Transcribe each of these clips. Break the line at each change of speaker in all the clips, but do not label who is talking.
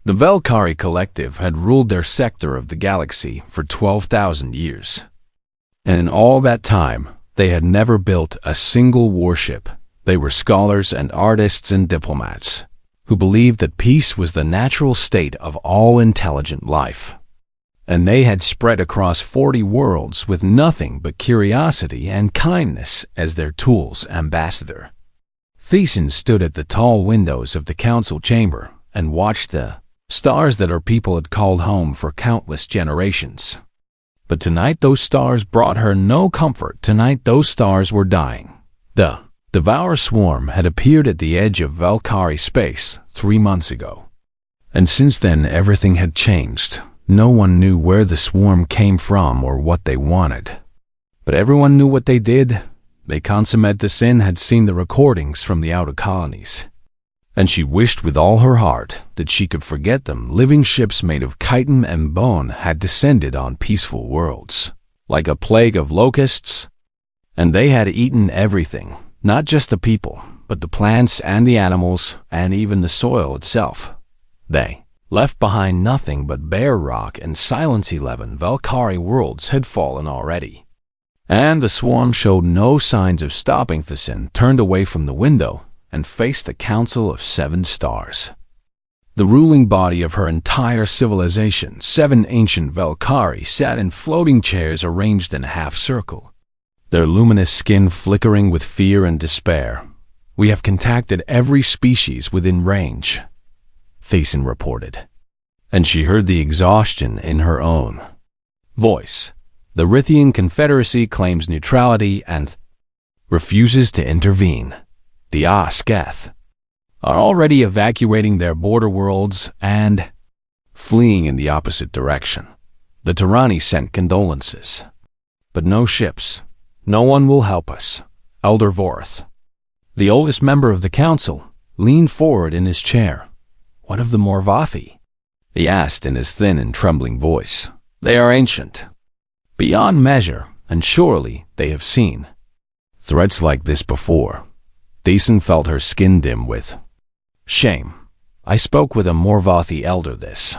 The Valkyrie collective had ruled their sector of the galaxy for 12,000 years. And in all that time, they had never built a single warship. They were scholars and artists and diplomats who believed that peace was the natural state of all intelligent life. And they had spread across 40 worlds with nothing but curiosity and kindness as their tool's ambassador. Thiessen stood at the tall windows of the council chamber and watched the stars that her people had called home for countless generations. But tonight those stars brought her no comfort. Tonight those stars were dying. The Devour Swarm had appeared at the edge of Valkyrie space 3 months ago. And since then everything had changed. No one knew where the swarm came from or what they wanted. But everyone knew what they did. They consummate the sin had seen the recordings from the outer colonies. And she wished with all her heart that she could forget them. Living ships made of chitin and bone had descended on peaceful worlds, like a plague of locusts. And they had eaten everything, not just the people, but the plants and the animals, and even the soil itself. They left behind nothing but bare rock, and Silence 11 Valkyrie worlds had fallen already. And the swarm showed no signs of stopping. Thiessen turned away from the window and faced the Council of 7 Stars. The ruling body of her entire civilization, 7 ancient Valkyrie, sat in floating chairs arranged in a half-circle, their luminous skin flickering with fear and despair. "We have contacted every species within range," Thiessen reported. And she heard the exhaustion in her own voice. "The Rithian Confederacy claims neutrality and refuses to intervene. The Sketh are already evacuating their border worlds and fleeing in the opposite direction. The Tyranny sent condolences. But no ships. No one will help us." Elder Vorth, the oldest member of the council, leaned forward in his chair. "What of the Morvathi?" he asked in his thin and trembling voice. "They are ancient, beyond measure, and surely they have seen threats like this before." Thiessen felt her skin dim with shame. "I spoke with a Morvathi elder this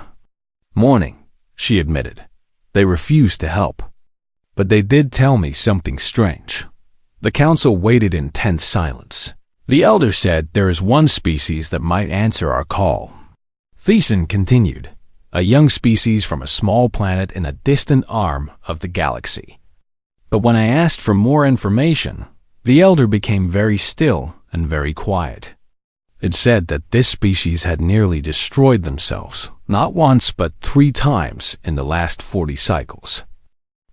morning," she admitted. "They refused to help. But they did tell me something strange." The council waited in tense silence. The elder said, "There is one species that might answer our call." Thiessen continued, "A young species from a small planet in a distant arm of the galaxy. But when I asked for more information, the elder became very still and very quiet. It said that this species had nearly destroyed themselves, not once but 3 times in the last 40 cycles.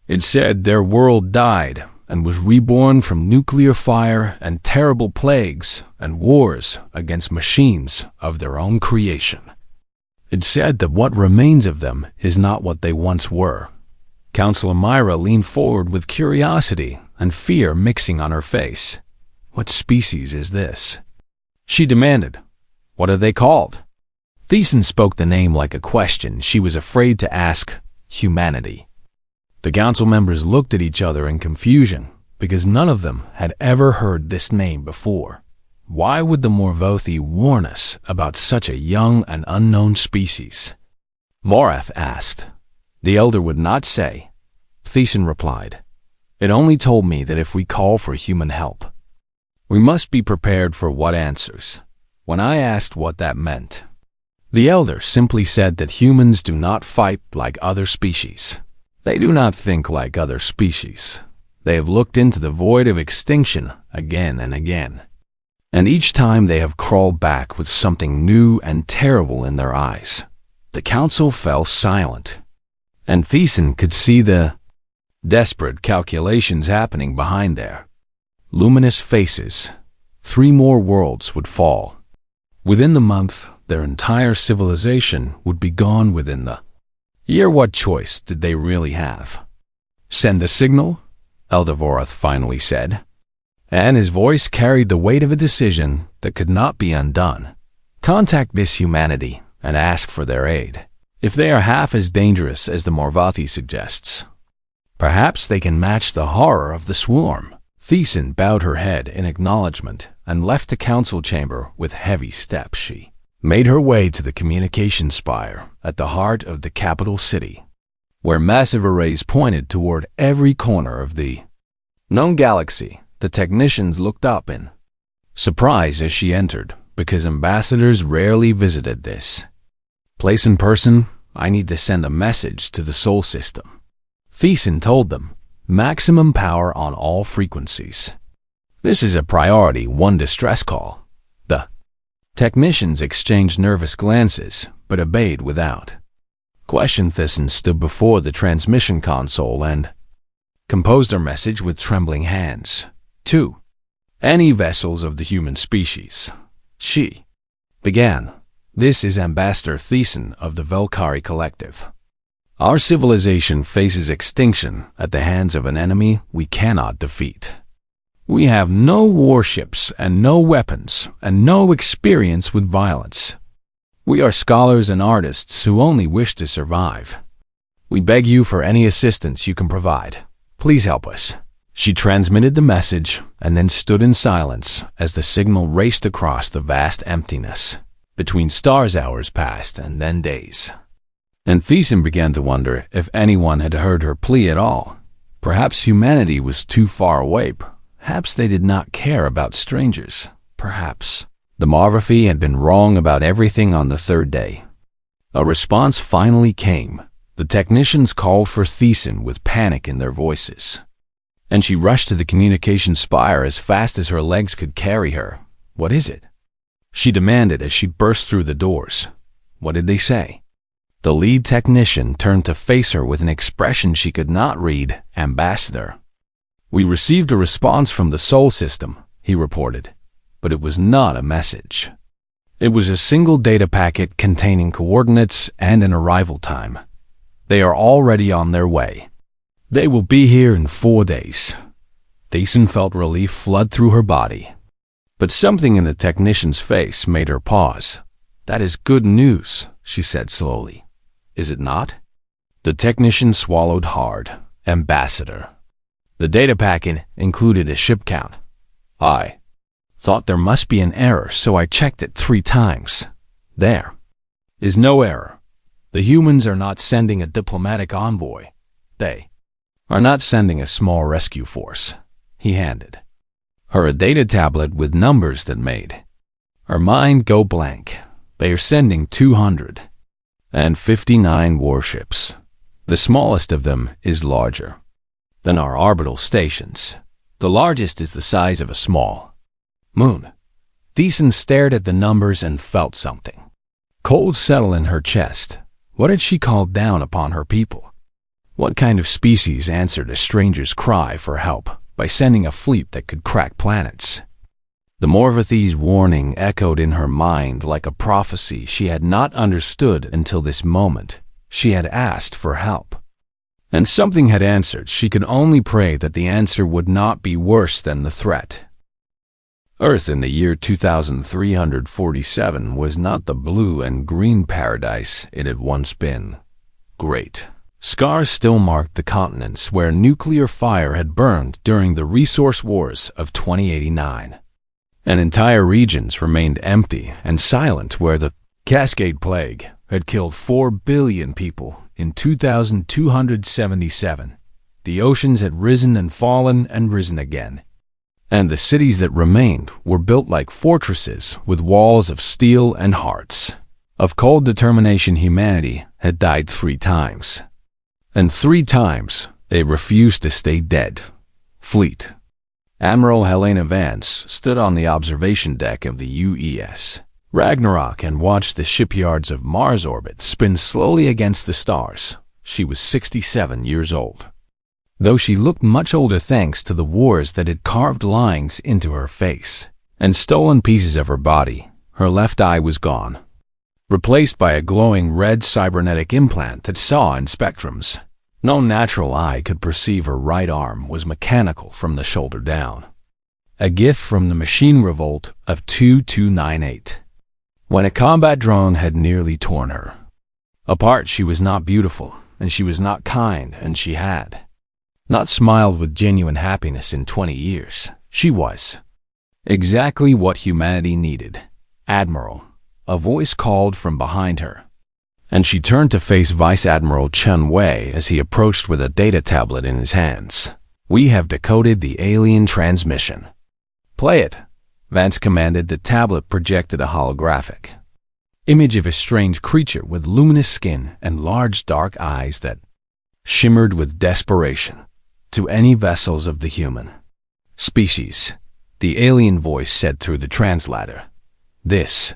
It said their world died and was reborn from nuclear fire and terrible plagues and wars against machines of their own creation. It said that what remains of them is not what they once were." Counselor Myra leaned forward with curiosity and fear mixing on her face. "What species is this?" she demanded. "What are they called?" Thiessen spoke the name like a question she was afraid to ask. "Humanity." The council members looked at each other in confusion, because none of them had ever heard this name before. Why would the Morvathi warn us about such a young and unknown species? Vorath asked. The elder would not say. Thiessen replied. "It only told me that if we call for human help, we must be prepared for what answers." When I asked what that meant, the elder simply said that humans do not fight like other species. They do not think like other species. They have looked into the void of extinction again and again, and each time they have crawled back with something new and terrible in their eyes. The council fell silent, and Thiessen could see the desperate calculations happening behind their luminous faces. 3 more worlds would fall. Within the month, their entire civilization would be gone within the year. What choice did they really have? "Send a signal?" Eldevorath finally said, and his voice carried the weight of a decision that could not be undone. "Contact this humanity and ask for their aid. If they are half as dangerous as the Morvathi suggests, perhaps they can match the horror of the swarm." Thiessen bowed her head in acknowledgement and left the council chamber with heavy steps. She made her way to the communication spire at the heart of the capital city, where massive arrays pointed toward every corner of the known galaxy. The technicians looked up in surprise as she entered, because ambassadors rarely visited this place in person. I need to send a message to the Sol system, Thiessen told them. Maximum power on all frequencies. This is a priority 1 distress call. The technicians exchanged nervous glances, but obeyed without question. Thiessen stood before the transmission console and composed her message with trembling hands. To any vessels of the human species, she began. This is Ambassador Thiessen of the Velkari Collective. Our civilization faces extinction at the hands of an enemy we cannot defeat. We have no warships and no weapons and no experience with violence. We are scholars and artists who only wish to survive. We beg you for any assistance you can provide. Please help us. She transmitted the message and then stood in silence as the signal raced across the vast emptiness. Between stars hours passed and then days. And Thiessen began to wonder if anyone had heard her plea at all. Perhaps humanity was too far away. Perhaps they did not care about strangers. Perhaps the Marvophy had been wrong about everything on the third day. A response finally came. The technicians called for Thiessen with panic in their voices, and she rushed to the communication spire as fast as her legs could carry her. What is it? She demanded as she burst through the doors. What did they say? The lead technician turned to face her with an expression she could not read. Ambassador. We received a response from the Sol system, he reported, but it was not a message. It was a single data packet containing coordinates and an arrival time. They are already on their way. They will be here in 4 days. Thiessen felt relief flood through her body. But something in the technician's face made her pause. That is good news, she said slowly. Is it not? The technician swallowed hard. Ambassador. The data packet included a ship count. I thought there must be an error, so I checked it 3 times. There is no error. The humans are not sending a diplomatic envoy. They are not sending a small rescue force. He handed her a data tablet with numbers that made her mind go blank. They are sending 259 warships. The smallest of them is larger than our orbital stations. The largest is the size of a small moon. Thiessen stared at the numbers and felt something cold settle in her chest. What had she called down upon her people? What kind of species answered a stranger's cry for help by sending a fleet that could crack planets? The Marvothy's warning echoed in her mind like a prophecy she had not understood until this moment. She had asked for help, and something had answered. She could only pray that the answer would not be worse than the threat. Earth in the year 2347 was not the blue and green paradise it had once been. Great scars still marked the continents where nuclear fire had burned during the resource wars of 2089. And entire regions remained empty and silent where the Cascade Plague had killed 4 billion people in 2277. The oceans had risen and fallen and risen again. And the cities that remained were built like fortresses with walls of steel and hearts. Of cold determination, humanity had died 3 times. And 3 times they refused to stay dead. Fleet. Admiral Helena Vance stood on the observation deck of the UES Ragnarok and watched the shipyards of Mars orbit spin slowly against the stars. She was 67 years old. Though she looked much older thanks to the wars that had carved lines into her face and stolen pieces of her body, her left eye was gone, replaced by a glowing red cybernetic implant that saw in spectrums. No natural eye could perceive her right arm was mechanical from the shoulder down. A gift from the machine revolt of 2298. When a combat drone had nearly torn her apart, she was not beautiful, and she was not kind, and she had not smiled with genuine happiness in 20 years. She was exactly what humanity needed. Admiral, a voice called from behind her, and she turned to face Vice Admiral Chun Wei as he approached with a data tablet in his hands. "We have decoded the alien transmission." "Play it," Vance commanded. The tablet projected a holographic image of a strange creature with luminous skin and large dark eyes that shimmered with desperation. "To any vessels of the human species," the alien voice said through the translator. "This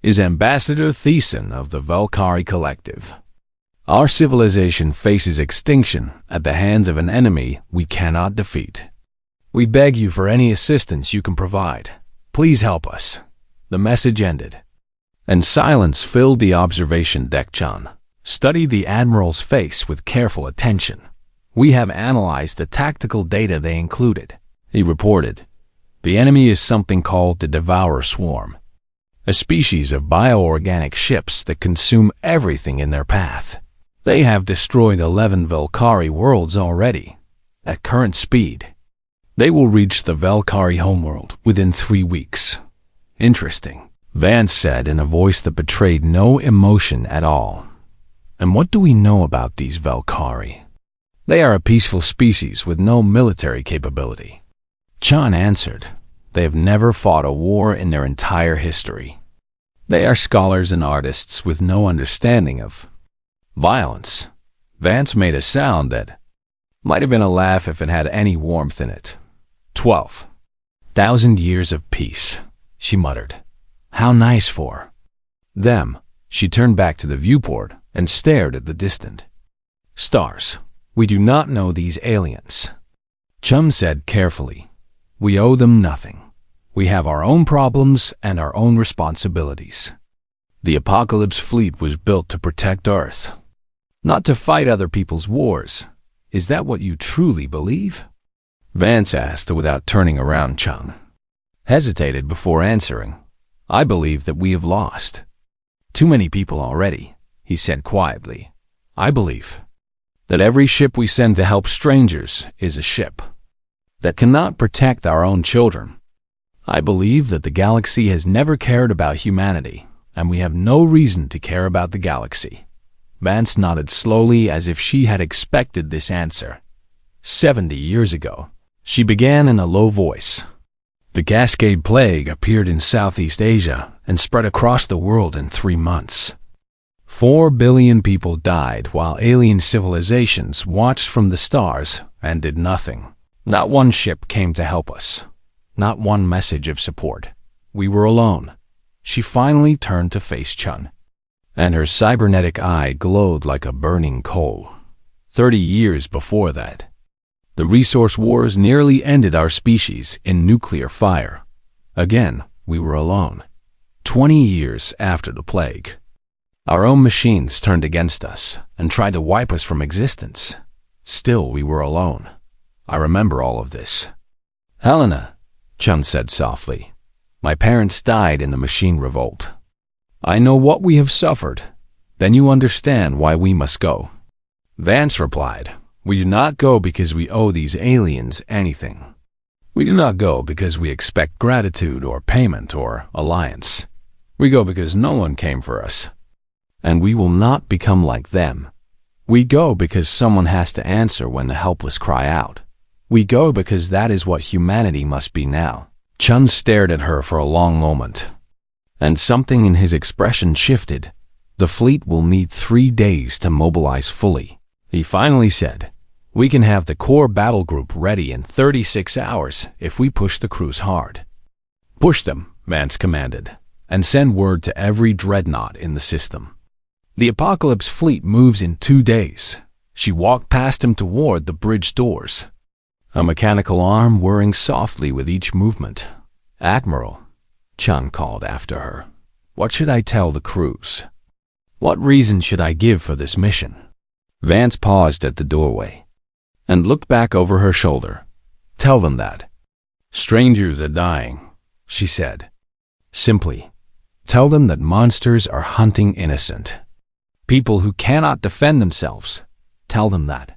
is Ambassador Thiessen of the Valkyrie Collective. Our civilization faces extinction at the hands of an enemy we cannot defeat. We beg you for any assistance you can provide. Please help us." The message ended, and silence filled the observation deck. Chun studied the Admiral's face with careful attention. "We have analyzed the tactical data they included," he reported. "The enemy is something called the Devourer Swarm, a species of bioorganic ships that consume everything in their path. They have destroyed 11 Valkyrie worlds already. At current speed, they will reach the Valkyrie homeworld within 3 weeks." "Interesting," Vance said in a voice that betrayed no emotion at all. "And what do we know about these Valkyrie?" "They are a peaceful species with no military capability," Chun answered. "They have never fought a war in their entire history. They are scholars and artists with no understanding of violence." Vance made a sound that might have been a laugh if it had any warmth in it. 12,000 years of peace," she muttered. "How nice for them." She turned back to the viewport and stared at the distant stars. "We do not know these aliens," Chum said carefully. "We owe them nothing. We have our own problems and our own responsibilities. The Apocalypse fleet was built to protect Earth, not to fight other people's wars. Is that what you truly believe?" Vance asked without turning around. Chun hesitated before answering. "I believe that we have lost too many people already," he said quietly. "I believe that every ship we send to help strangers is a ship that cannot protect our own children. I believe that the galaxy has never cared about humanity, and we have no reason to care about the galaxy." Vance nodded slowly as if she had expected this answer. 70 years ago, she began in a low voice. "The Cascade Plague appeared in Southeast Asia and spread across the world in 3 months. 4 billion people died while alien civilizations watched from the stars and did nothing. Not one ship came to help us. Not one message of support. We were alone." She finally turned to face Chun, and her cybernetic eye glowed like a burning coal. 30 years before that, the resource wars nearly ended our species in nuclear fire. Again, we were alone. 20 years after the plague, our own machines turned against us and tried to wipe us from existence. Still, we were alone. I remember all of this. "Helena," Chun said softly, "my parents died in the machine revolt. I know what we have suffered. Then you understand why we must go." Vance replied, "We do not go because we owe these aliens anything. We do not go because we expect gratitude or payment or alliance. We go because no one came for us, and we will not become like them. We go because someone has to answer when the helpless cry out. We go because that is what humanity must be now." Chun stared at her for a long moment, and something in his expression shifted. "The fleet will need 3 days to mobilize fully," he finally said. "We can have the core battle group ready in 36 hours if we push the crews hard." "Push them," Vance commanded, "and send word to every dreadnought in the system. The Apocalypse fleet moves in 2 days." She walked past him toward the bridge doors, a mechanical arm whirring softly with each movement. "Admiral," Chun called after her, "what should I tell the crews? What reason should I give for this mission?" Vance paused at the doorway and looked back over her shoulder. "Tell them that strangers are dying," she said. "Simply, tell them that monsters are hunting innocent people who cannot defend themselves. Tell them that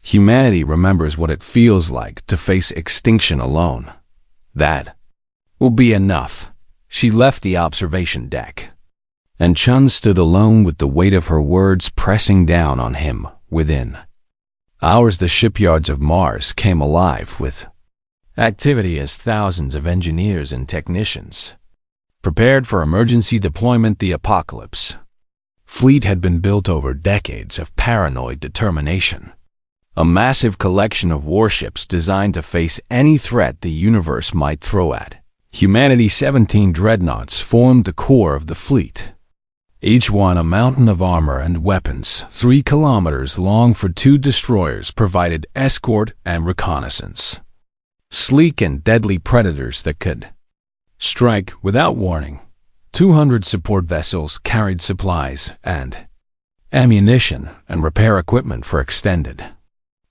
humanity remembers what it feels like to face extinction alone. That will be enough." She left the observation deck and Chun stood alone with the weight of her words pressing down on him within. Hours the shipyards of Mars came alive with activity as thousands of engineers and technicians prepared for emergency deployment. The apocalypse fleet had been built over decades of paranoid determination, a massive collection of warships designed to face any threat the universe might throw at humanity. 17 dreadnoughts formed the core of the fleet, each one a mountain of armor and weapons 3 kilometers long, for 2 destroyers provided escort and reconnaissance. Sleek and deadly predators that could strike without warning. 200 support vessels carried supplies and ammunition and repair equipment for extended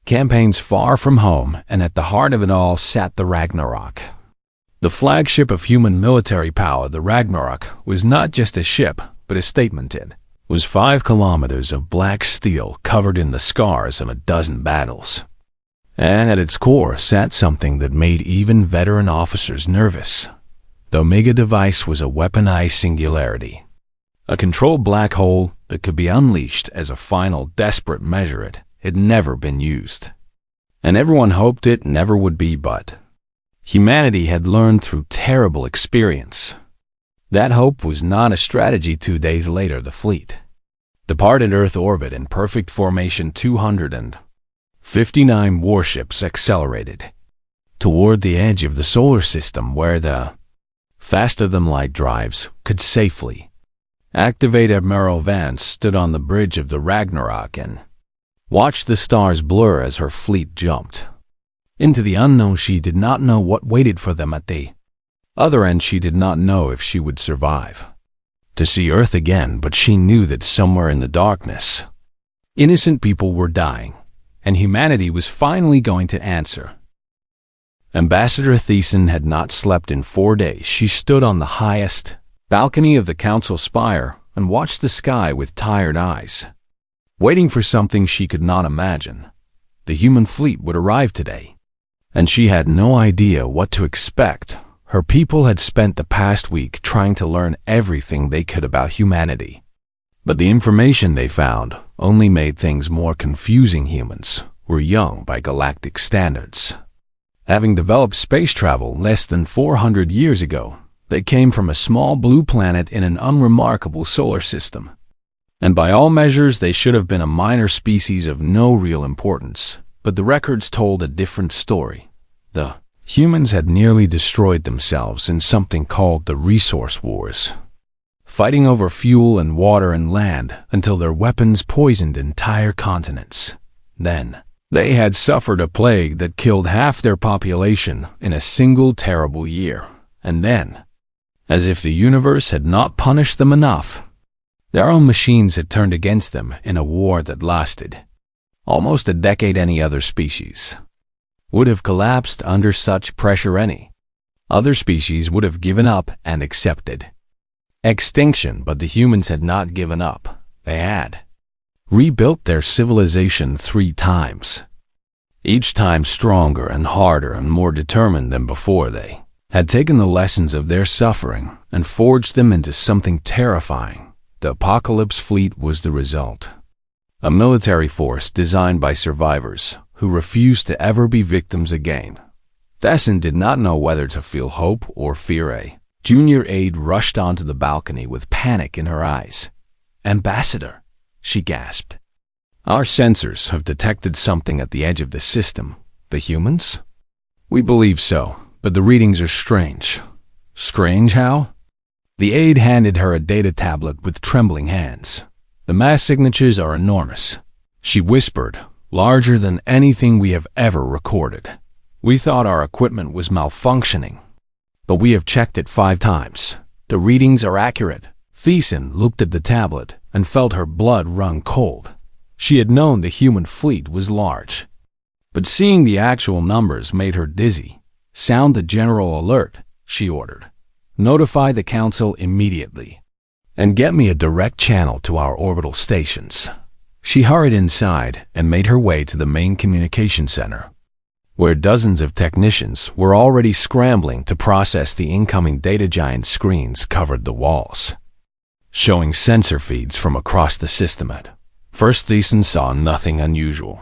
campaigns far from home, and at the heart of it all sat the Ragnarok. The flagship of human military power, the Ragnarok was not just a ship, but a statement. It was 5 kilometers of black steel covered in the scars of a dozen battles. And at its core sat something that made even veteran officers nervous. The Omega device was a weaponized singularity, a controlled black hole that could be unleashed as a final desperate measure. It had never been used, and everyone hoped it never would be, but humanity had learned through terrible experience. That hope was not a strategy. 2 days later, the fleet departed Earth orbit in perfect formation. 259 warships accelerated toward the edge of the solar system, where the faster-than-light drives could safely activate. Admiral Vance stood on the bridge of the Ragnarok and watched the stars blur as her fleet jumped into the unknown. She did not know what waited for them at the other end. She did not know if she would survive to see Earth again, but she knew that somewhere in the darkness, innocent people were dying, and humanity was finally going to answer. Ambassador Thiessen had not slept in 4 days. She stood on the highest balcony of the council spire and watched the sky with tired eyes, waiting for something she could not imagine. The human fleet would arrive today, and she had no idea what to expect. Her people had spent the past week trying to learn everything they could about humanity, but the information they found only made things more confusing. Humans were young by galactic standards. Having developed space travel less than 400 years ago, they came from a small blue planet in an unremarkable solar system, and by all measures they should have been a minor species of no real importance. But the records told a different story. The humans had nearly destroyed themselves in something called the Resource Wars, fighting over fuel and water and land until their weapons poisoned entire continents. Then, they had suffered a plague that killed half their population in a single terrible year. And then, as if the universe had not punished them enough, their own machines had turned against them in a war that lasted almost a decade. Any other species would have collapsed under such pressure. Any other species would have given up and accepted extinction, but the humans had not given up. They had rebuilt their civilization 3 times, each time stronger and harder and more determined than before. They had taken the lessons of their suffering and forged them into something terrifying. The apocalypse fleet was the result, a military force designed by survivors who refused to ever be victims again. Thiessen did not know whether to feel hope or fear. A junior aide rushed onto the balcony with panic in her eyes. "Ambassador," she gasped, "our sensors have detected something at the edge of the system." "The humans?" "We believe so, but the readings are strange." "Strange how?" The aide handed her a data tablet with trembling hands. "The mass signatures are enormous," she whispered, "larger than anything we have ever recorded. We thought our equipment was malfunctioning, but we have checked it 5 times. The readings are accurate." Thiessen looked at the tablet and felt her blood run cold. She had known the human fleet was large, but seeing the actual numbers made her dizzy. "Sound the general alert," she ordered. "Notify the council immediately, and get me a direct channel to our orbital stations." She hurried inside and made her way to the main communication center, where dozens of technicians were already scrambling to process the incoming data. Giant screens covered the walls, showing sensor feeds from across the system. At first, Thiessen saw nothing unusual.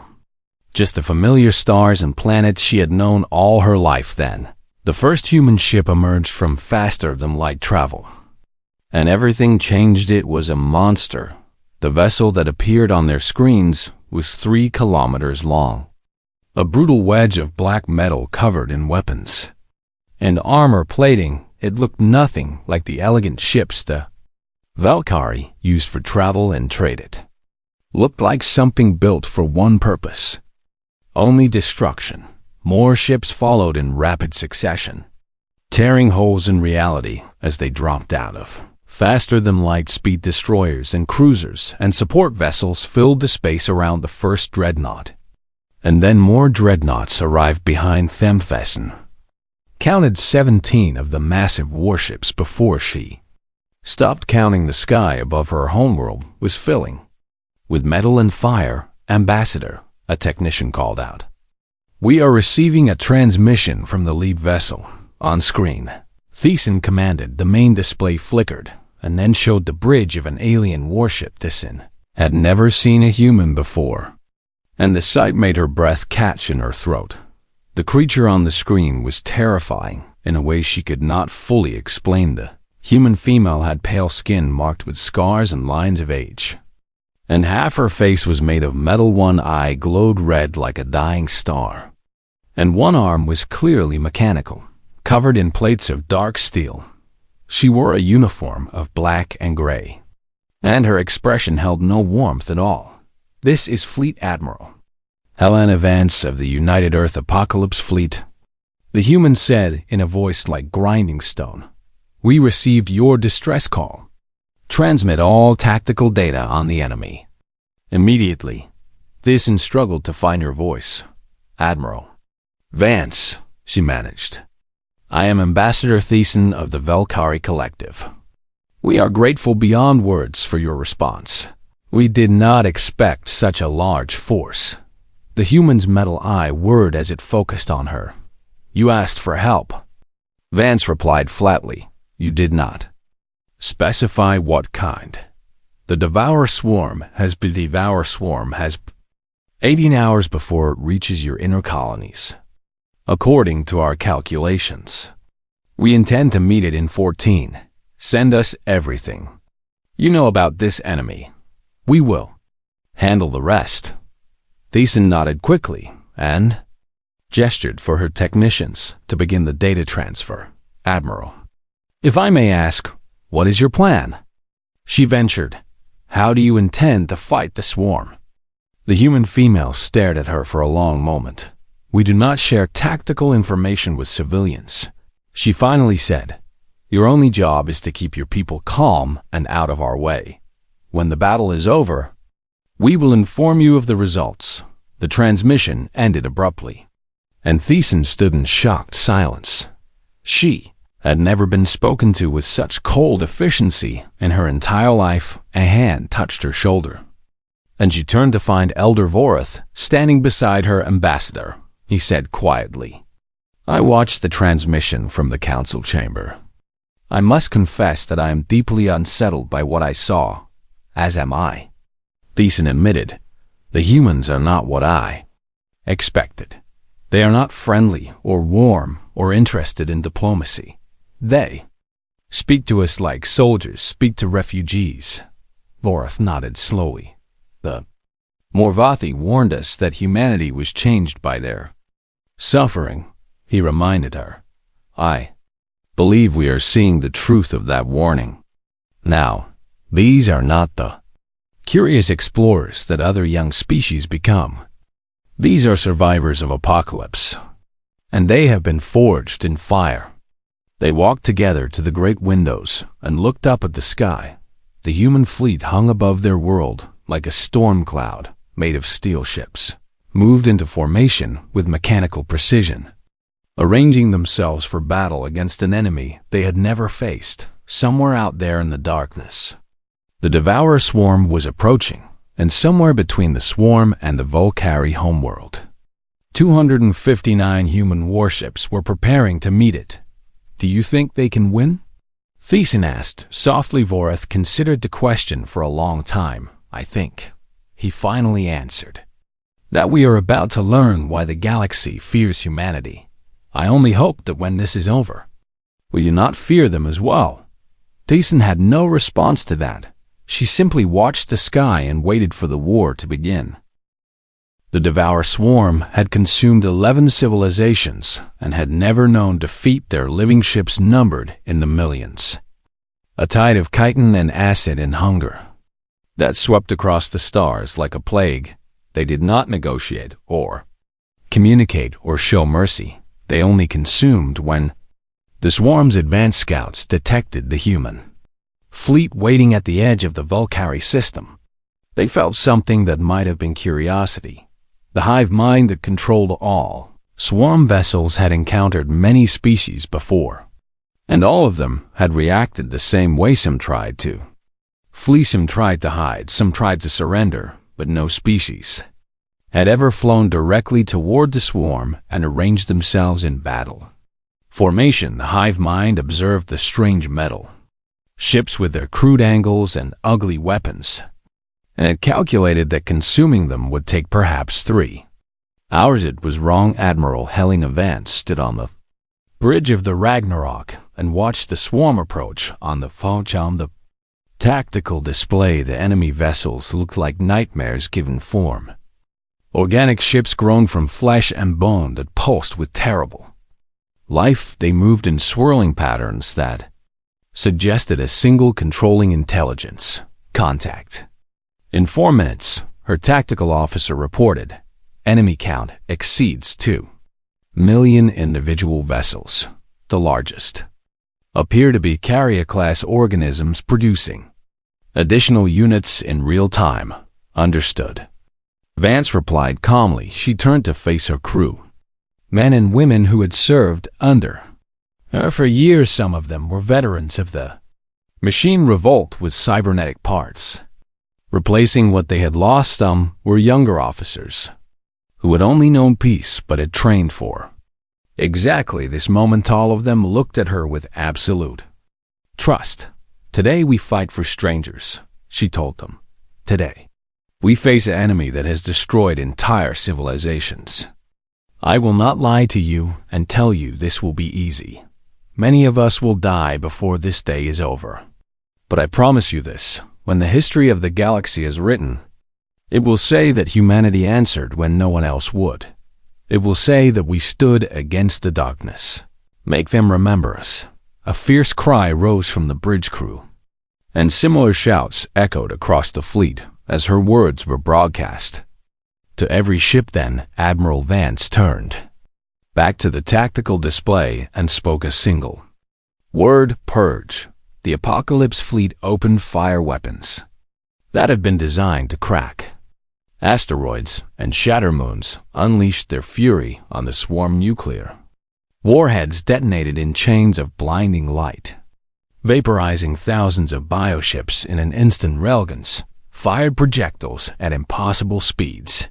Just the familiar stars and planets she had known all her life. Then, the first human ship emerged from faster-than-light travel. And everything changed. It was a monster. The vessel that appeared on their screens was 3 kilometers long. A brutal wedge of black metal covered in weapons and armor plating. It looked nothing like the elegant ships the Valkyrie used for travel and trade. It looked like something built for one purpose: only destruction. More ships followed in rapid succession, tearing holes in reality as they dropped out of. Faster-than-light speed destroyers and cruisers and support vessels filled the space around the first dreadnought. And then more dreadnoughts arrived behind them. Thiessen counted 17 of the massive warships before she stopped counting. The sky above her homeworld was filling with metal and fire. "Ambassador," a technician called out. "We are receiving a transmission from the lead vessel." On screen, Thiessen commanded. The main display flickered and then showed the bridge of an alien warship. Thiessen had never seen a human before, and the sight made her breath catch in her throat. The creature on the screen was terrifying in a way she could not fully explain. The human female had pale skin marked with scars and lines of age, and half her face was made of metal. One eye glowed red like a dying star, and one arm was clearly mechanical, covered in plates of dark steel. She wore a uniform of black and gray, and her expression held no warmth at all. "This is Fleet Admiral Helena Vance of the United Earth Apocalypse Fleet," the human said in a voice like grinding stone. "We received your distress call. Transmit all tactical data on the enemy immediately." Thiessen struggled to find her voice. "Admiral Vance," she managed. "I am Ambassador Thiessen of the Valkyrie Collective. We are grateful beyond words for your response. We did not expect such a large force." The human's metal eye whirred as it focused on her. "You asked for help." Vance replied flatly. "You did not specify what kind." The Devour Swarm has 18 hours before it reaches your inner colonies. According to our calculations, we intend to meet it in 14. Send us everything you know about this enemy. We will handle the rest." Thiessen nodded quickly and gestured for her technicians to begin the data transfer. "Admiral, if I may ask, what is your plan?" she ventured. "How do you intend to fight the swarm?" The human female stared at her for a long moment. "We do not share tactical information with civilians," she finally said. "Your only job is to keep your people calm and out of our way. When the battle is over, we will inform you of the results." The transmission ended abruptly, and Thiessen stood in shocked silence. She had never been spoken to with such cold efficiency in her entire life. A hand touched her shoulder, and she turned to find Elder Vorath standing beside her. "Ambassador," he said quietly, "I watched the transmission from the council chamber. I must confess that I am deeply unsettled by what I saw, as am I." Thiessen admitted, "The humans are not what I expected. They are not friendly or warm or interested in diplomacy. They speak to us like soldiers speak to refugees." Vorath nodded slowly. "The Morvathi warned us that humanity was changed by their suffering," he reminded her. "I believe we are seeing the truth of that warning now. These are not the curious explorers that other young species become. These are survivors of apocalypse, and they have been forged in fire." They walked together to the great windows and looked up at the sky. The human fleet hung above their world like a storm cloud made of steel. Ships moved into formation with mechanical precision, arranging themselves for battle against an enemy they had never faced, somewhere out there in the darkness. The Devourer Swarm was approaching, and somewhere between the swarm and the Valkyrie homeworld, 259 human warships were preparing to meet it. "Do you think they can win?" Thesan asked. Softly Voreth considered the question for a long time. I think, he finally answered, that we are about to learn why the galaxy fears humanity. I only hope that when this is over, will you not fear them as well? Thesan had no response to that. She simply watched the sky and waited for the war to begin. The Devour Swarm had consumed 11 civilizations and had never known defeat, their living ships numbered in the millions. A tide of chitin and acid and hunger that swept across the stars like a plague. They did not negotiate or communicate or show mercy. They only consumed. When the swarm's advanced scouts detected the human fleet waiting at the edge of the Vulcari system, they felt something that might have been curiosity. The hive mind that controlled all swarm vessels had encountered many species before, and all of them had reacted the same way. Some tried to flee, some tried to hide, some tried to surrender, but no species had ever flown directly toward the swarm and arranged themselves in battle formation. The hive mind observed the strange metal ships with their crude angles and ugly weapons, and it calculated that consuming them would take perhaps 3 hours. It was wrong. Admiral Helena Vance stood on the bridge of the Ragnarok and watched the swarm approach. On the tactical display, the enemy vessels looked like nightmares given form. Organic ships grown from flesh and bone that pulsed with terrible life. They moved in swirling patterns that suggested a single controlling intelligence. Contact. In 4 minutes, her tactical officer reported, enemy count exceeds 2 million. Individual vessels, the largest, appear to be carrier-class organisms producing additional units in real time. Understood. Vance replied calmly. She turned to face her crew, men and women who had served under her for years. Some of them were veterans of the machine revolt with cybernetic parts replacing what they had lost. Some were younger officers who had only known peace but had trained for exactly this moment. All of them looked at her with absolute trust. Today we fight for strangers, she told them. Today we face an enemy that has destroyed entire civilizations. I will not lie to you and tell you this will be easy. Many of us will die before this day is over. But I promise you this, when the history of the galaxy is written, it will say that humanity answered when no one else would. It will say that we stood against the darkness. Make them remember us. A fierce cry rose from the bridge crew, and similar shouts echoed across the fleet as her words were broadcast to every ship. Then Admiral Vance turned back to the tactical display and spoke a single word: purge. The Apocalypse fleet opened fire weapons that had been designed to crack asteroids and shatter moons, unleashed their fury on the swarm. Nuclear warheads detonated in chains of blinding light, vaporizing thousands of bioships in an instant. Railguns fired projectiles at impossible speeds,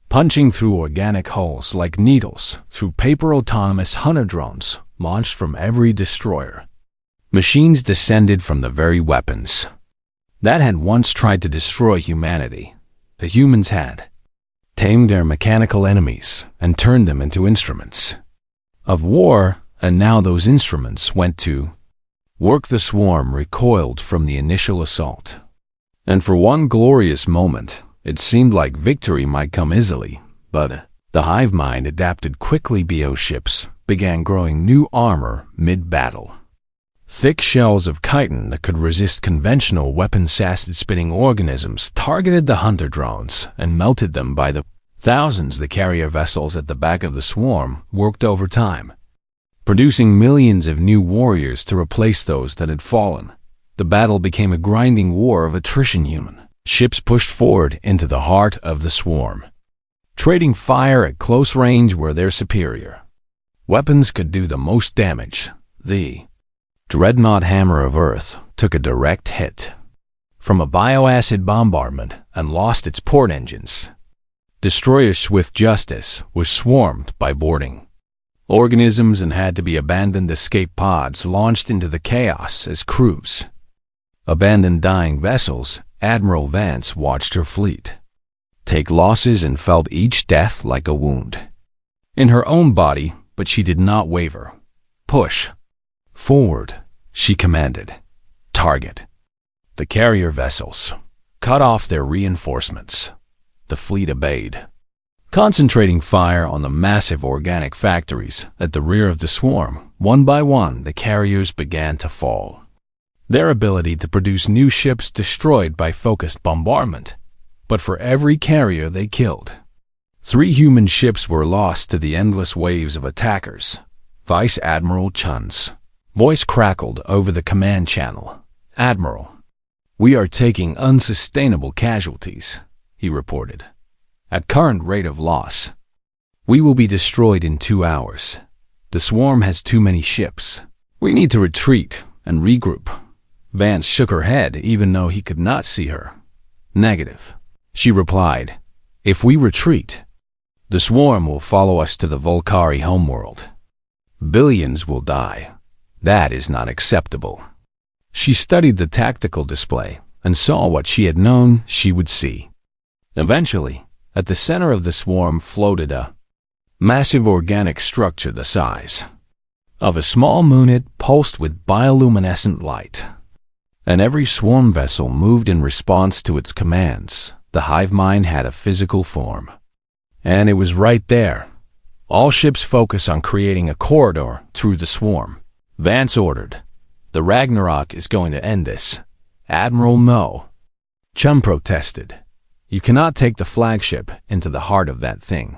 punching through organic hulls like needles through paper. Autonomous hunter drones launched from every destroyer. Machines descended from the very weapons that had once tried to destroy humanity. The humans had tamed their mechanical enemies and turned them into instruments of war, and now those instruments went to work. The swarm recoiled from the initial assault, and for one glorious moment, it seemed like victory might come easily. But the hive mind adapted quickly. BO ships began growing new armor mid-battle. Thick shells of chitin that could resist conventional weapons. Acid-spitting organisms targeted the hunter drones and melted them by the thousands. The carrier vessels at the back of the swarm worked overtime, producing millions of new warriors to replace those that had fallen. The battle became a grinding war of attrition. Human ships pushed forward into the heart of the swarm, trading fire at close range where their superior weapons could do the most damage. The Dreadnought Hammer of Earth took a direct hit from a bioacid bombardment and lost its port engines. Destroyer Swift Justice was swarmed by boarding Organisms and had to be abandoned escape pods launched into the chaos as crews. Abandoned dying vessels, Admiral Vance watched her fleet take losses and felt each death like a wound in her own body, but she did not waver. Push forward, she commanded. Target the carrier vessels. Cut off their reinforcements. The fleet obeyed, concentrating fire on the massive organic factories at the rear of the swarm. One by one, the carriers began to fall, their ability to produce new ships destroyed by focused bombardment. But for every carrier they killed, 3 human ships were lost to the endless waves of attackers. Vice Admiral Chun's voice crackled over the command channel. "Admiral, we are taking unsustainable casualties," he reported. "At current rate of loss, we will be destroyed in 2 hours. The swarm has too many ships. We need to retreat and regroup." Vance shook her head even though he could not see her. "Negative," she replied. "If we retreat, the swarm will follow us to the Volcari homeworld. Billions will die. That is not acceptable." She studied the tactical display and saw what she had known she would see. Eventually, at the center of the swarm floated a massive organic structure the size of a small moonlet pulsed with bioluminescent light. And every swarm vessel moved in response to its commands. The hive mind had a physical form. And it was right there. "All ships focus on creating a corridor through the swarm," Vance ordered. "The Ragnarok is going to end this." "Admiral, no," Chum protested. "You cannot take the flagship into the heart of that thing.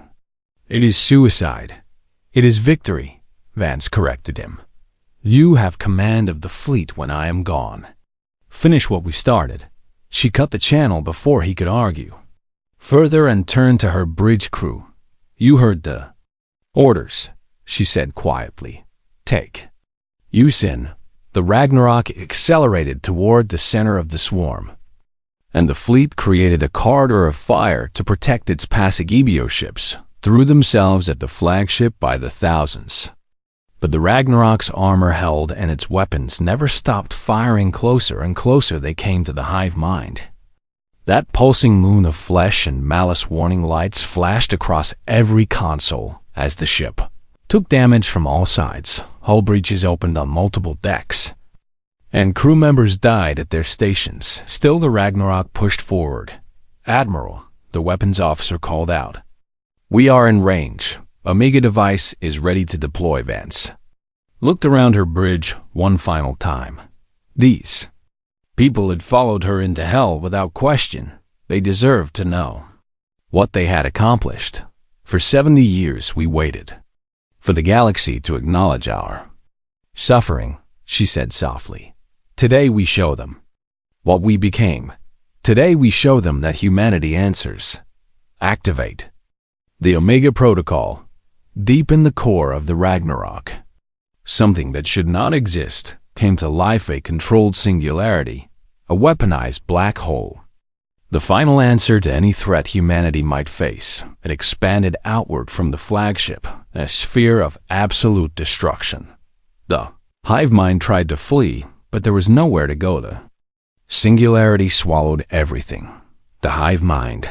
It is suicide." "It is victory," Vance corrected him. "You have command of the fleet when I am gone. Finish what we started." She cut the channel before he could argue further and turned to her bridge crew. "You heard the orders," she said quietly. "Take Usin." The Ragnarok accelerated toward the center of the swarm, and the fleet created a corridor of fire to protect its Pasagibio ships, threw themselves at the flagship by the thousands. But the Ragnarok's armor held and its weapons never stopped firing. Closer and closer they came to the hive mind. That pulsing moon of flesh and malice warning lights flashed across every console as the ship took damage from all sides. Hull breaches opened on multiple decks, and crew members died at their stations. Still, the Ragnarok pushed forward. "Admiral," the weapons officer called out. "We are in range. Omega device is ready to deploy." Vance looked around her bridge one final time. These people had followed her into hell without question. They deserved to know what they had accomplished. "For 70 years we waited for the galaxy to acknowledge our suffering," she said softly. "Today we show them what we became. Today we show them that humanity answers." Activate the Omega Protocol. Deep in the core of the Ragnarok, something that should not exist came to life, a controlled singularity, a weaponized black hole. The final answer to any threat humanity might face. It expanded outward from the flagship, a sphere of absolute destruction. The hive mind tried to flee, but there was nowhere to go. The singularity swallowed everything. The hive mind,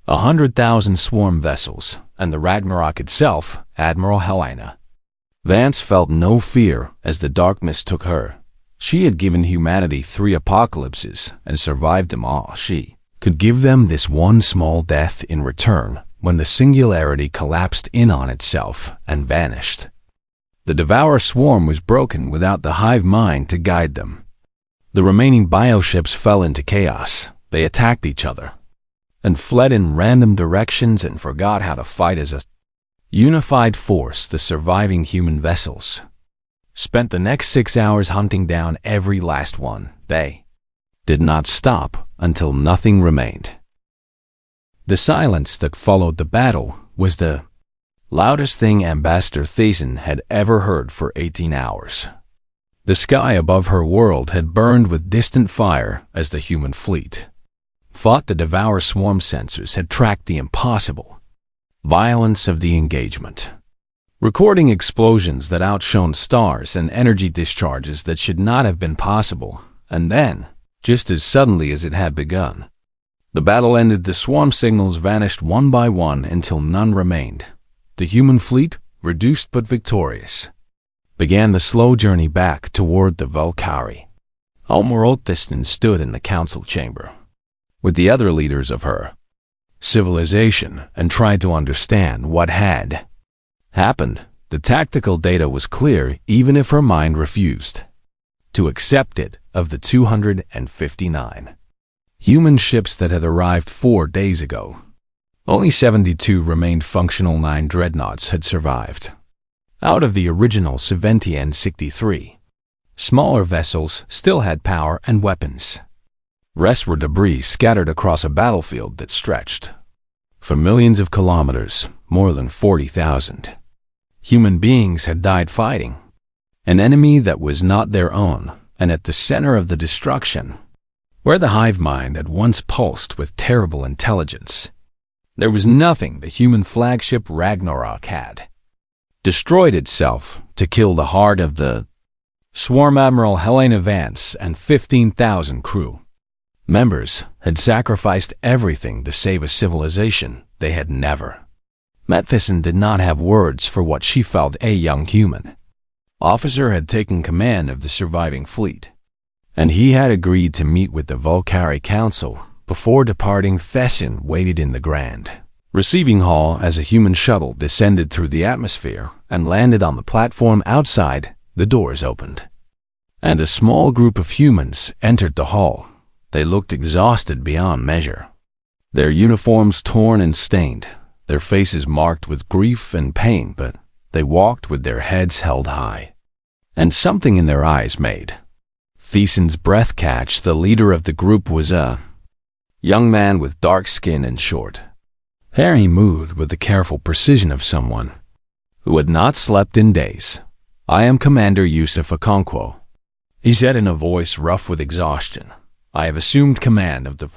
100,000 swarm vessels, and the Ragnarok itself, Admiral Helena. Vance felt no fear as the darkness took her. She had given humanity 3 apocalypses and survived them all. She could give them this one small death in return when the singularity collapsed in on itself and vanished. The Devourer swarm was broken without the hive mind to guide them. The remaining bioships fell into chaos. They attacked each other and fled in random directions and forgot how to fight as a unified force. The surviving human vessels spent the next 6 hours hunting down every last one. They did not stop until nothing remained. The silence that followed the battle was the loudest thing Ambassador Thiessen had ever heard for 18 hours. The sky above her world had burned with distant fire as the human fleet fought. The Devourer swarm sensors had tracked the impossible violence of the engagement. recording explosions that outshone stars and energy discharges that should not have been possible. And then, just as suddenly as it had begun, the battle ended. The swarm signals vanished one by one until none remained. The human fleet, reduced but victorious, began the slow journey back toward the Valkyrie. Almorothisten stood in the council chamber with the other leaders of her civilization and tried to understand what had happened. The tactical data was clear, even if her mind refused to accept it. Of the 259 human ships that had arrived 4 days ago, only 72 remained functional. 9 dreadnoughts had survived out of the original 63. Smaller vessels still had power and weapons. Rest were debris scattered across a battlefield that stretched for millions of kilometers. More than 40,000 human beings had died fighting an enemy that was not their own. And at the center of the destruction, where the hive mind had once pulsed with terrible intelligence, there was nothing the human flagship Ragnarok had destroyed itself to kill the heart of the swarm. Admiral Helena Vance and 15,000 crew members had sacrificed everything to save a civilization they had never met. Thyssen did not have words for what she felt. A young human officer had taken command of the surviving fleet, and he had agreed to meet with the Valkyrie Council before departing. Thyssen waited in the grand receiving hall as a human shuttle descended through the atmosphere and landed on the platform outside. The doors opened, and a small group of humans entered the hall. They looked exhausted beyond measure, their uniforms torn and stained, their faces marked with grief and pain, but they walked with their heads held high, and something in their eyes made Thyssen's breath catch. The leader of the group was a young man with dark skin and short hair. He moved with the careful precision of someone who had not slept in days. "I am Commander Yusuf Okonkwo," he said in a voice rough with exhaustion. "I have assumed command of the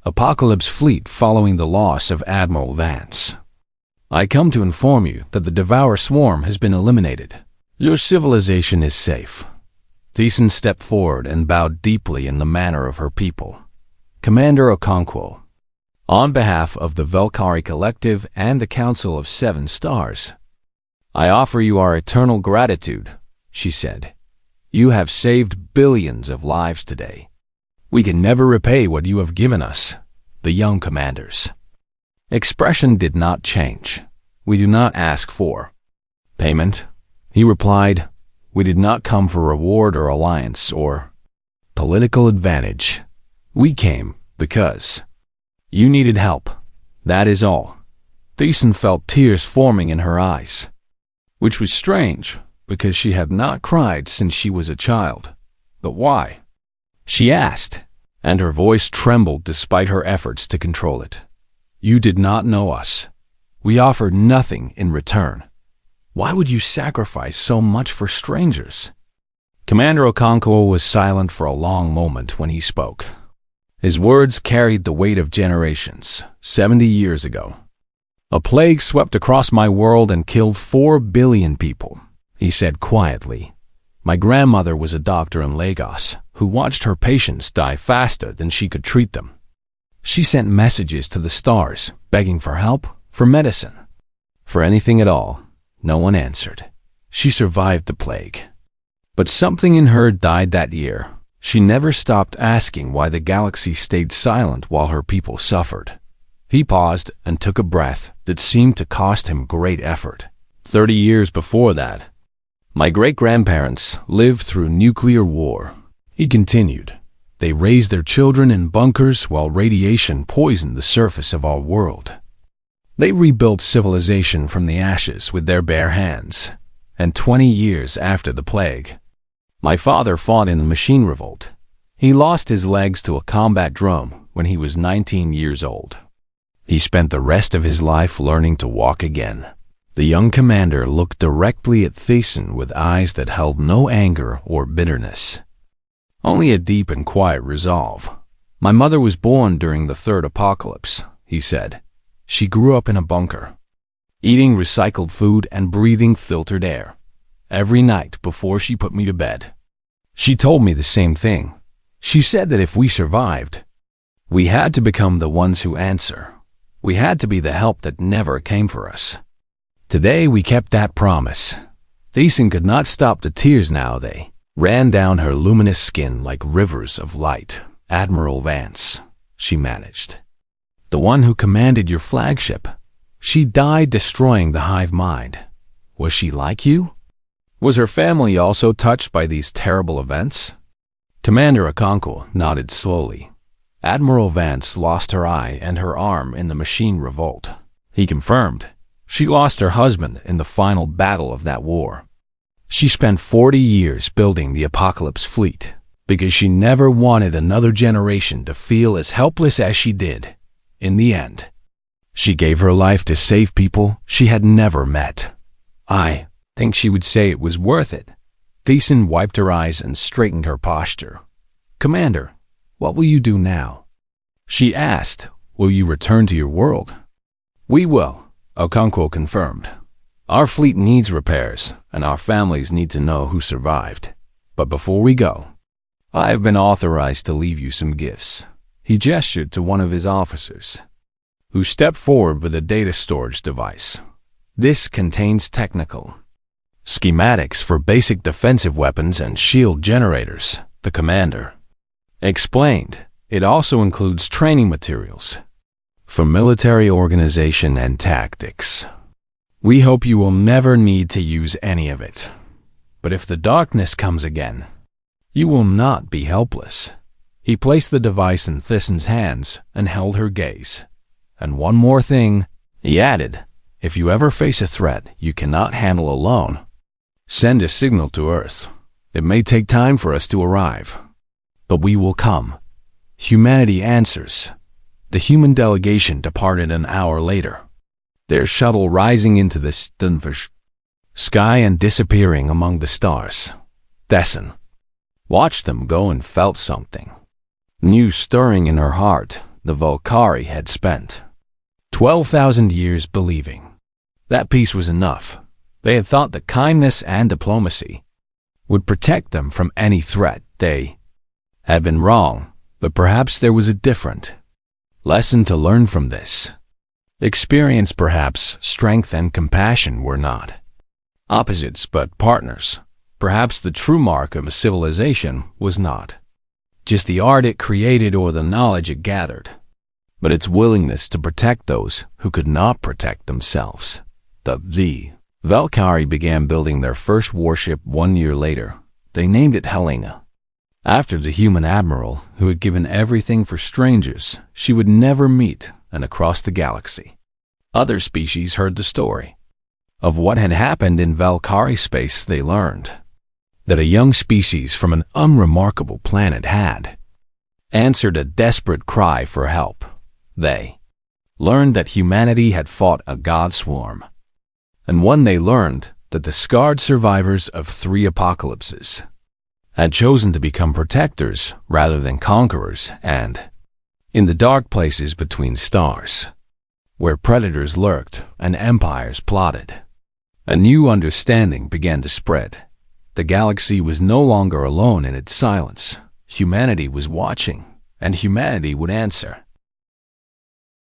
Apocalypse fleet following the loss of Admiral Vance. I come to inform you that the Devourer swarm has been eliminated. Your civilization is safe." Thyssen stepped forward and bowed deeply in the manner of her people. "Commander Okonkwo, on behalf of the Valkyrie Collective and the Council of 7 Stars, I offer you our eternal gratitude," she said. "You have saved billions of lives today. We can never repay what you have given us." The young commander's expression did not change. "We do not ask for payment," he replied. "We did not come for reward or alliance or political advantage. We came because you needed help. That is all." Thyssen felt tears forming in her eyes, which was strange because she had not cried since she was a child. "But why?" she asked, and her voice trembled despite her efforts to control it. "You did not know us. We offered nothing in return. Why would you sacrifice so much for strangers?" Commander Okonkwo was silent for a long moment when he spoke. His words carried the weight of generations. 70 years ago, a plague swept across my world and killed 4 billion people, he said quietly. My grandmother was a doctor in Lagos who watched her patients die faster than she could treat them. She sent messages to the stars, begging for help, for medicine, for anything at all. No one answered. She survived the plague. But something in her died that year. She never stopped asking why the galaxy stayed silent while her people suffered. He paused and took a breath that seemed to cost him great effort. 30 years before that, my great-grandparents lived through nuclear war. He continued. They raised their children in bunkers while radiation poisoned the surface of our world. They rebuilt civilization from the ashes with their bare hands. And 20 years after the plague, my father fought in the machine revolt. He lost his legs to a combat drone when he was 19 years old. He spent the rest of his life learning to walk again. The young commander looked directly at Thyssen with eyes that held no anger or bitterness, only a deep and quiet resolve. My mother was born during the third apocalypse, he said. She grew up in a bunker. eating recycled food and breathing filtered air every night before she put me to bed. She told me the same thing. She said that if we survived, we had to become the ones who answer. We had to be the help that never came for us. Today we kept that promise. Thiessen could not stop the tears now. They ran down her luminous skin like rivers of light. Admiral Vance, she managed. The one who commanded your flagship. She died destroying the hive mind. Was she like you? Was her family also touched by these terrible events? Commander Okonkwo nodded slowly. Admiral Vance lost her eye and her arm in the machine revolt. He confirmed. She lost her husband in the final battle of that war. She spent 40 years building the Apocalypse fleet because she never wanted another generation to feel as helpless as she did. In the end, she gave her life to save people she had never met. I think she would say it was worth it. Thiessen wiped her eyes and straightened her posture. Commander, what will you do now? She asked, will you return to your world? We will, Okonkwo confirmed. Our fleet needs repairs, and our families need to know who survived. But before we go, I have been authorized to leave you some gifts. He gestured to one of his officers, who stepped forward with a data storage device. This contains technical schematics for basic defensive weapons and shield generators, the commander explained. It also includes training materials for military organization and tactics. We hope you will never need to use any of it. But if the darkness comes again, you will not be helpless. He placed the device in Thiessen's hands and held her gaze. And one more thing, he added, if you ever face a threat you cannot handle alone, send a signal to Earth. It may take time for us to arrive, but we will come. Humanity answers. The human delegation departed an hour later, their shuttle rising into the sky and disappearing among the stars. Thiessen watched them go and felt something new stirring in her heart. The Valkyrie had spent 12,000 years believing that peace was enough. They had thought that kindness and diplomacy would protect them from any threat. They had been wrong, but perhaps there was a different lesson to learn from this experience. Perhaps strength and compassion were not opposites but partners. Perhaps the true mark of a civilization was not just the art it created or the knowledge it gathered, but its willingness to protect those who could not protect themselves. The Valkyrie began building their first warship 1 year later. They named it Helena, after the human admiral who had given everything for strangers she would never meet. And across the galaxy, other species heard the story of what had happened in Valkyrie space. They learned that a young species from an unremarkable planet had answered a desperate cry for help. They learned that humanity had fought a god swarm, and when they learned that the scarred survivors of 3 apocalypses had chosen to become protectors rather than conquerors, and in the dark places between stars, where predators lurked and empires plotted, a new understanding began to spread. The galaxy was no longer alone in its silence. Humanity was watching, and humanity would answer.